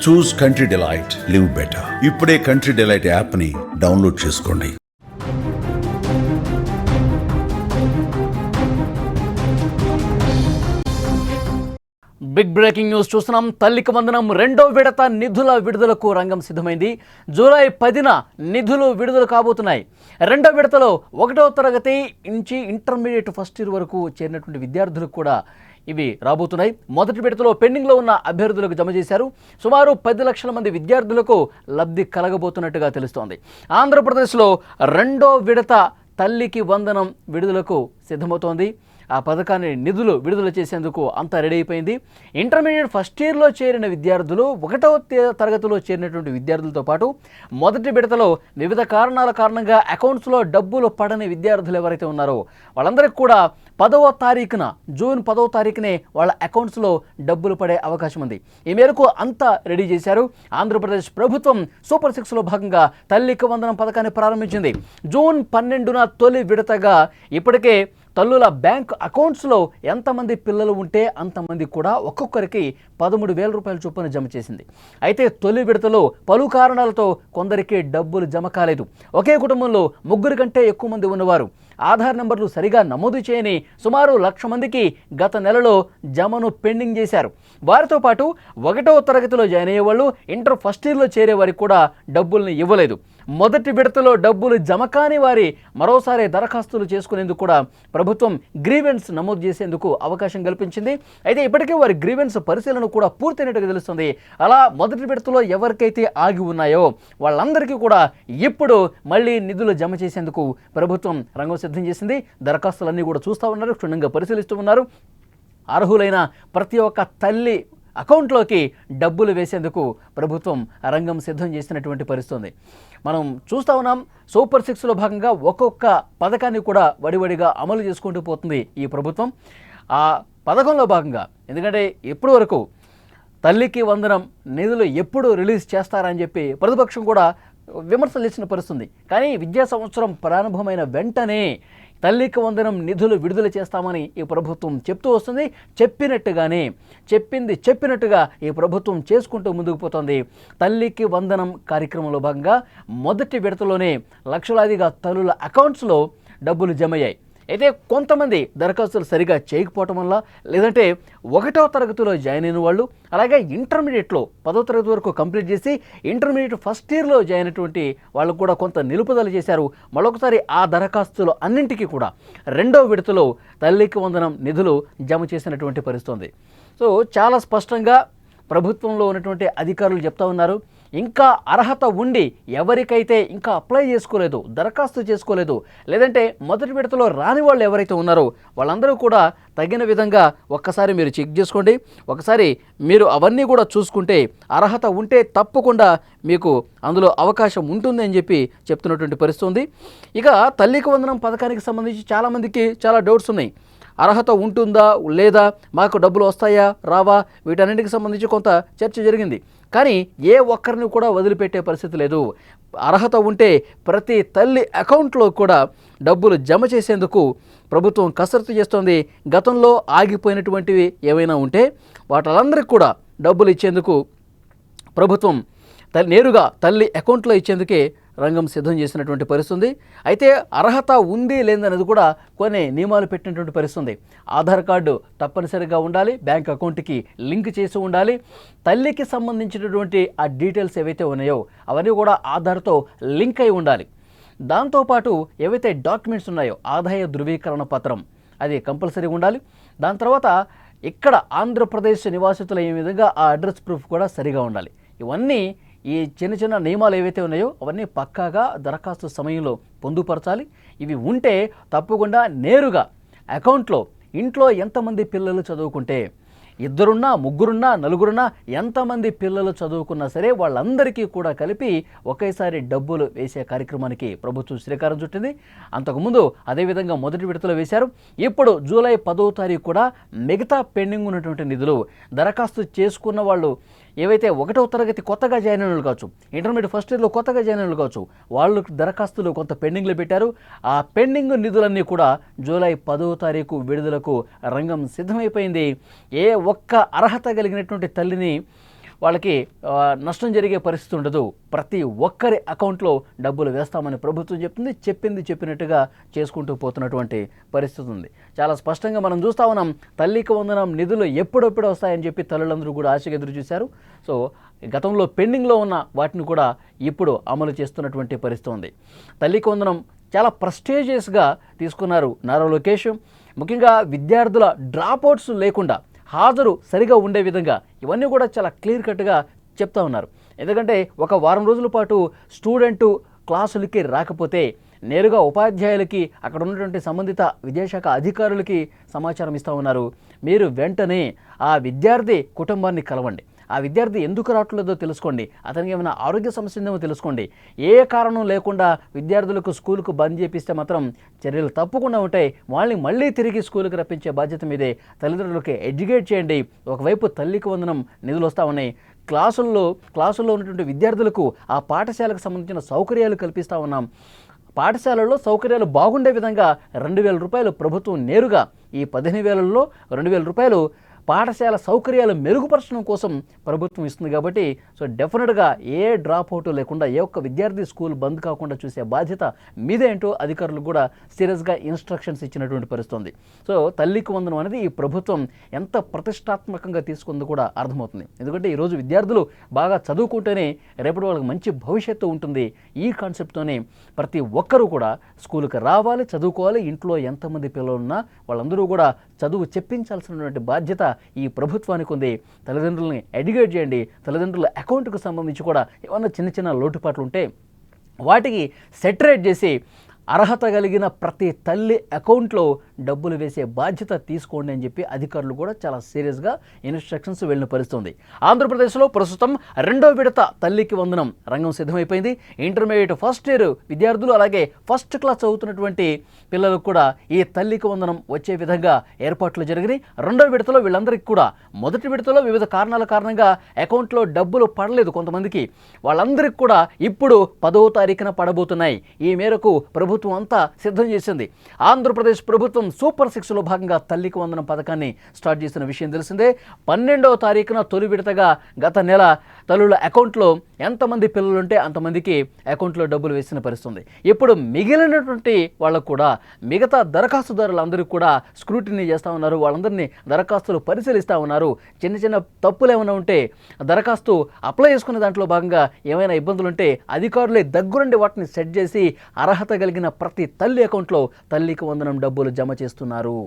చూస్ country delight, live better. ఇప్పుడే country delight యాప్ని download చేసుకోండి. బిగ్ బ్రేకింగ్ న్యూస్ చూస్తున్నాం. తల్లికి వందనం రెండో విడత నిధుల విడుదలకు రంగం సిద్ధమైంది. జూలై 10న నిధులు విడుదల కాబోతున్నాయి. రెండో విడతలో 1వ తరగతి నుంచి ఇంటర్మీడియట్ ఫస్ట్ ఇయర్ వరకు చేరినటువంటి విద్యార్థులకు కూడా ఇవి రాబోతున్నాయి. మొదటి విడతలో పెండింగ్లో ఉన్న అభ్యర్థులకు జమ చేశారు. సుమారు 10 లక్షల మంది విద్యార్థులకు లబ్ధి కలగబోతున్నట్టుగా తెలుస్తోంది. ఆంధ్రప్రదేశ్లో రెండో విడత తల్లికి వందనం విడుదలకు సిద్ధమవుతోంది. ఆ పథకాన్ని నిధులు విడుదల చేసేందుకు అంతా రెడీ అయిపోయింది. ఇంటర్మీడియట్ ఫస్ట్ ఇయర్లో చేరిన విద్యార్థులు, 1వ తరగతిలో చేరినటువంటి విద్యార్థులతో పాటు మొదటి విడతలో వివిధ కారణాల కారణంగా అకౌంట్స్లో డబ్బులు పడని విద్యార్థులు ఎవరైతే ఉన్నారో వాళ్ళందరికీ కూడా 10వ తారీఖున, జూన్ 10వ తారీఖునే వాళ్ళ అకౌంట్స్లో డబ్బులు పడే అవకాశం ఉంది. ఈ మేరకు అంతా రెడీ చేశారు. ఆంధ్రప్రదేశ్ ప్రభుత్వం సూపర్ 6లో భాగంగా తల్లికి వందనం పథకాన్ని ప్రారంభించింది. జూన్ 12న తొలి విడతగా ఇప్పటికే తల్లుల బ్యాంక్ అకౌంట్స్లో ఎంతమంది పిల్లలు ఉంటే అంతమంది కూడా ఒక్కొక్కరికి 13,000 రూపాయల చొప్పున జమ చేసింది. అయితే తొలి విడతలో పలు కారణాలతో కొందరికి డబ్బులు జమ కాలేదు. ఒకే కుటుంబంలో 3 కంటే ఎక్కువ మంది ఉన్నవారు ఆధార్ నెంబర్లు సరిగా నమోదు చేయని సుమారు 1,00,000 మందికి గత నెలలో జమను పెండింగ్ చేశారు. వారితో పాటు 1వ తరగతిలో జాయిన్ అయ్యేవాళ్ళు, ఇంటర్ ఫస్ట్ ఇయర్లో చేరే వారికి కూడా డబ్బుల్ని ఇవ్వలేదు. మొదటి విడతలో డబ్బులు జమ కాని వారి మరోసారి దరఖాస్తులు చేసుకునేందుకు కూడా ప్రభుత్వం గ్రీవెన్స్ నమోదు చేసేందుకు అవకాశం కల్పించింది. అయితే ఇప్పటికే వారి గ్రీవెన్స్ పరిశీలన కూడా పూర్తయినట్టుగా తెలుస్తుంది. అలా మొదటి విడతలో ఎవరికైతే ఆగి ఉన్నాయో వాళ్ళందరికీ కూడా ఇప్పుడు మళ్ళీ నిధులు జమ చేసేందుకు ప్రభుత్వం రంగం సిద్ధం చేసింది. దరఖాస్తులన్నీ కూడా చూస్తూ ఉన్నారు, క్షుణ్ణంగా పరిశీలిస్తూ ఉన్నారు. అర్హులైన ప్రతి ఒక్క తల్లి అకౌంట్లోకి డబ్బులు వేసేందుకు ప్రభుత్వం రంగం సిద్ధం చేసినటువంటి పరిస్థితుంది. మనం చూస్తూ ఉన్నాం. సూపర్ 6లో భాగంగా ఒక్కొక్క పథకాన్ని కూడా వడివడిగా అమలు చేసుకుంటూ పోతుంది ఈ ప్రభుత్వం. ఆ పథకంలో భాగంగా ఎందుకంటే ఇప్పటి వరకు తల్లికి వందనం నిధులు ఎప్పుడు రిలీజ్ చేస్తారని చెప్పి ప్రతిపక్షం కూడా విమర్శలు చేసిన పరిస్థితుంది. కానీ విద్యా సంవత్సరం ప్రారంభమైన వెంటనే తల్లికి వందనం నిధులు విడుదల చేస్తామని ఈ ప్రభుత్వం చెప్తూ వస్తుంది. చెప్పినట్టుగా ఈ ప్రభుత్వం చేసుకుంటూ ముందుకు పోతుంది. తల్లికి వందనం కార్యక్రమంలో భాగంగా మొదటి విడతలోనే లక్షలాదిగా తల్లుల అకౌంట్స్లో డబ్బులు జమయ్యాయి. అయితే కొంతమంది దరఖాస్తులు సరిగా చేయకపోవటం వల్ల, లేదంటే 1వ తరగతిలో జాయిన్ అయిన వాళ్ళు, అలాగే ఇంటర్మీడియట్లో 10వ తరగతి వరకు కంప్లీట్ చేసి ఇంటర్మీడియట్ ఫస్ట్ ఇయర్లో జాయిన్ అయినటువంటి వాళ్ళు కూడా కొంత నిలుపుదల చేశారు. మరొకసారి ఆ దరఖాస్తులు అన్నింటికీ కూడా రెండవ విడతలో తల్లికి వందనం నిధులు జమ చేసినటువంటి పరిస్థితి. సో చాలా స్పష్టంగా ప్రభుత్వంలో ఉన్నటువంటి అధికారులు చెప్తా ఉన్నారు. ఇంకా అర్హత ఉండి ఎవరికైతే ఇంకా అప్లై చేసుకోలేదు, దరఖాస్తు చేసుకోలేదు, లేదంటే మొదటి విడతలో రాని వాళ్ళు ఎవరైతే ఉన్నారో వాళ్ళందరూ కూడా తగిన విధంగా ఒక్కసారి మీరు చెక్ చేసుకోండి. ఒకసారి మీరు అవన్నీ కూడా చూసుకుంటే అర్హత ఉంటే తప్పకుండా మీకు అందులో అవకాశం ఉంటుంది అని చెప్పి చెప్తున్నటువంటి పరిస్థితి ఉంది. ఇక తల్లికి వందనం పథకానికి సంబంధించి చాలామందికి చాలా డౌట్స్ ఉన్నాయి. అర్హత ఉంటుందా లేదా, మాకు డబ్బులు వస్తాయా రావా, వీటన్నింటికి సంబంధించి కొంత చర్చ జరిగింది. కానీ ఏ ఒక్కరిని కూడా వదిలిపెట్టే పరిస్థితి లేదు. అర్హత ఉంటే ప్రతి తల్లి అకౌంట్లో కూడా డబ్బులు జమ చేసేందుకు ప్రభుత్వం కసరత్తు చేస్తోంది. గతంలో ఆగిపోయినటువంటివి ఏవైనా ఉంటే వాటిలందరికీ కూడా డబ్బులు ఇచ్చేందుకు ప్రభుత్వం నేరుగా తల్లి అకౌంట్లో ఇచ్చేందుకే రంగం సిద్ధం చేసినటువంటి పరిస్థితి. అయితే అర్హత ఉంది లేదనేది కూడా కొన్ని నియమాలు పెట్టినటువంటి పరిస్థితి. ఆధార్ కార్డు తప్పనిసరిగా ఉండాలి, బ్యాంక్ అకౌంట్కి లింక్ చేసి ఉండాలి. తల్లికి సంబంధించినటువంటి ఆ డీటెయిల్స్ ఏవైతే ఉన్నాయో అవన్నీ కూడా ఆధార్తో లింక్ అయి ఉండాలి. దాంతోపాటు ఏవైతే డాక్యుమెంట్స్ ఉన్నాయో ఆదాయ ధృవీకరణ పత్రం అది కంపల్సరీ ఉండాలి. దాని తర్వాత ఇక్కడ ఆంధ్రప్రదేశ్ నివాసితులు అయ్యే విధంగా ఆ అడ్రస్ ప్రూఫ్ కూడా సరిగా ఉండాలి. ఇవన్నీ ఈ చిన్న చిన్న నియమాలు ఏవైతే ఉన్నాయో అవన్నీ పక్కాగా దరఖాస్తు సమయంలో పొందుపరచాలి. ఇవి ఉంటే తప్పకుండా నేరుగా అకౌంట్లో ఇంట్లో ఎంతమంది పిల్లలు చదువుకుంటే, 2 3 4 ఎంతమంది పిల్లలు చదువుకున్నా సరే వాళ్ళందరికీ కూడా కలిపి ఒకేసారి డబ్బులు వేసే కార్యక్రమానికి ప్రభుత్వం శ్రీకారం చుట్టింది. అంతకుముందు అదేవిధంగా మొదటి విడతలో వేశారు. ఇప్పుడు జూలై 10వ తారీఖు కూడా మిగతా పెండింగ్ ఉన్నటువంటి నిధులు దరఖాస్తు చేసుకున్న వాళ్ళు ఏవైతే 1వ తరగతి కొత్తగా జాయిన్ అయిన వాళ్ళు కావచ్చు, ఇంటర్మీడియట్ ఫస్ట్ ఇయర్లో కొత్తగా జాయిన్ అయిన వాళ్ళు కావచ్చు, వాళ్ళు దరఖాస్తులు కొంత పెండింగ్లో పెట్టారు. ఆ పెండింగ్ నిధులన్నీ కూడా జూలై 10వ తారీఖు విడుదలకు రంగం సిద్ధమైపోయింది. ఏ ఒక్క అర్హత కలిగినటువంటి తల్లిని వాళ్ళకి నష్టం జరిగే పరిస్థితి ఉండదు. ప్రతి ఒక్కరి అకౌంట్లో డబ్బులు వేస్తామని ప్రభుత్వం చెప్తుంది. చెప్పింది చెప్పినట్టుగా చేసుకుంటూ పోతున్నటువంటి పరిస్థితి ఉంది. చాలా స్పష్టంగా మనం చూస్తా ఉన్నాం. తల్లికి వందనం నిధులు ఎప్పుడెప్పుడు వస్తాయని చెప్పి తల్లులందరూ కూడా ఆశగా ఎదురు చూశారు. సో గతంలో పెండింగ్లో ఉన్న వాటిని కూడా ఇప్పుడు అమలు చేస్తున్నటువంటి పరిస్థితి ఉంది. తల్లికి వందనం చాలా ప్రెస్టీజియస్గా తీసుకున్నారు నారా లోకేష్. ముఖ్యంగా విద్యార్థుల డ్రాప్అవుట్స్ లేకుండా హాజరు సరిగా ఉండే విధంగా ఇవన్నీ కూడా చాలా క్లియర్ కట్గా చెప్తా ఉన్నారు. ఎందుకంటే ఒక వారం రోజుల పాటు స్టూడెంటు క్లాసులకి రాకపోతే నేరుగా ఉపాధ్యాయులకి అక్కడ ఉన్నటువంటి సంబంధిత విద్యాశాఖ అధికారులకి సమాచారం ఇస్తూ ఉన్నారు. మీరు వెంటనే ఆ విద్యార్థి కుటుంబాన్ని కలవండి, ఆ విద్యార్థి ఎందుకు రావట్లేదో తెలుసుకోండి, అతనికి ఏమైనా ఆరోగ్య సమస్య ఉందేమో తెలుసుకోండి. ఏ కారణం లేకుండా విద్యార్థులకు స్కూల్కు బంద్ చేపిస్తే మాత్రం చర్యలు తప్పకుండా ఉంటాయి. వాళ్ళని మళ్ళీ తిరిగి స్కూల్కి రప్పించే బాధ్యత మీదే. తల్లిదండ్రులకి ఎడ్యుకేట్ చేయండి. ఒకవైపు తల్లికి వందనం నిధులు వస్తూ ఉన్నాయి, క్లాసుల్లో ఉన్నటువంటి విద్యార్థులకు ఆ పాఠశాలకు సంబంధించిన సౌకర్యాలు కల్పిస్తూ ఉన్నాం. పాఠశాలల్లో సౌకర్యాలు బాగుండే విధంగా 2,000 రూపాయలు ప్రభుత్వం నేరుగా ఈ 15,000లో 2,000 రూపాయలు పాఠశాల సౌకర్యాలు మెరుగుపరచడం కోసం ప్రభుత్వం ఇస్తుంది. కాబట్టి సో డెఫినెట్గా ఏ డ్రాప్ అవుట్ లేకుండా ఏ ఒక్క విద్యార్థి స్కూల్ బంద్ కాకుండా చూసే బాధ్యత మీదేంటో అధికారులు కూడా సీరియస్గా ఇన్స్ట్రక్షన్స్ ఇచ్చినటువంటి పరిస్థితి ఉంది. సో తల్లికి వందనం అనేది ఈ ప్రభుత్వం ఎంత ప్రతిష్టాత్మకంగా తీసుకుందో కూడా అర్థమవుతుంది. ఎందుకంటే ఈరోజు విద్యార్థులు బాగా చదువుకుంటేనే రేపటి వాళ్ళకి మంచి భవిష్యత్తు ఉంటుంది. ఈ కాన్సెప్ట్తోనే ప్రతి ఒక్కరూ కూడా స్కూల్కి రావాలి, చదువుకోవాలి. ఇంట్లో ఎంతమంది పిల్లలు ఉన్నా వాళ్ళందరూ కూడా చదువు చెప్పించాల్సినటువంటి బాధ్యత ఈ ప్రభుత్వానికి ఉంది. తల్లిదండ్రులని ఎడ్యుకేట్ చేయండి. తల్లిదండ్రుల అకౌంట్కు సంబంధించి కూడా ఏమన్నా చిన్న చిన్న లోటుపాట్లు ఉంటే వాటికి సెటరేట్ చేసి అర్హత కలిగిన ప్రతి తల్లి అకౌంట్లో డబ్బులు వేసే బాధ్యత తీసుకోండి అని చెప్పి అధికారులు కూడా చాలా సీరియస్గా ఇన్స్ట్రక్షన్స్ వెళ్ళిన పరిస్థితుంది. ఆంధ్రప్రదేశ్లో ప్రస్తుతం 2వ విడత తల్లికి వందనం రంగం సిద్ధమైపోయింది. ఇంటర్మీడియట్ ఫస్ట్ ఇయర్ విద్యార్థులు అలాగే ఫస్ట్ క్లాస్ చదువుతున్నటువంటి పిల్లలకు కూడా ఈ తల్లికి వందనం వచ్చే విధంగా ఏర్పాట్లు జరిగినాయి. 2వ విడతలో వీళ్ళందరికీ కూడా మొదటి విడతలో వివిధ కారణాల కారణంగా అకౌంట్లో డబ్బులు పడలేదు కొంతమందికి. వాళ్ళందరికీ కూడా ఇప్పుడు 10వ తారీఖున పడబోతున్నాయి. ఈ మేరకు ప్రభుత్వం అంతా సిద్ధం చేసింది. ఆంధ్రప్రదేశ్ ప్రభుత్వం సూపర్ 6లో భాగంగా తల్లికి వందనం పథకాన్ని స్టార్ట్ చేసిన విషయం తెలిసిందే. 12వ తారీఖున తొలి విడతగా గత నెల తల్లుల అకౌంట్లో ఎంతమంది పిల్లలు ఉంటే అంతమందికి అకౌంట్లో డబ్బులు వేసిన పరిస్థితుంది. ఇప్పుడు మిగిలినటువంటి వాళ్ళకు కూడా మిగతా దరఖాస్తుదారులందరికీ కూడా స్క్రూటినీ చేస్తూ ఉన్నారు. వాళ్ళందరినీ దరఖాస్తులు పరిశీలిస్తూ ఉన్నారు. చిన్న చిన్న తప్పులు ఏమైనా ఉంటే దరఖాస్తు అప్లై చేసుకునే దాంట్లో భాగంగా ఏమైనా ఇబ్బందులు ఉంటే అధికారులే దగ్గరుండి వాటిని సెట్ చేసి అర్హత కలిగిన ప్రతి తల్లి అకౌంట్లో తల్లికి వందనం డబ్బులు జమ చేస్తున్నారు.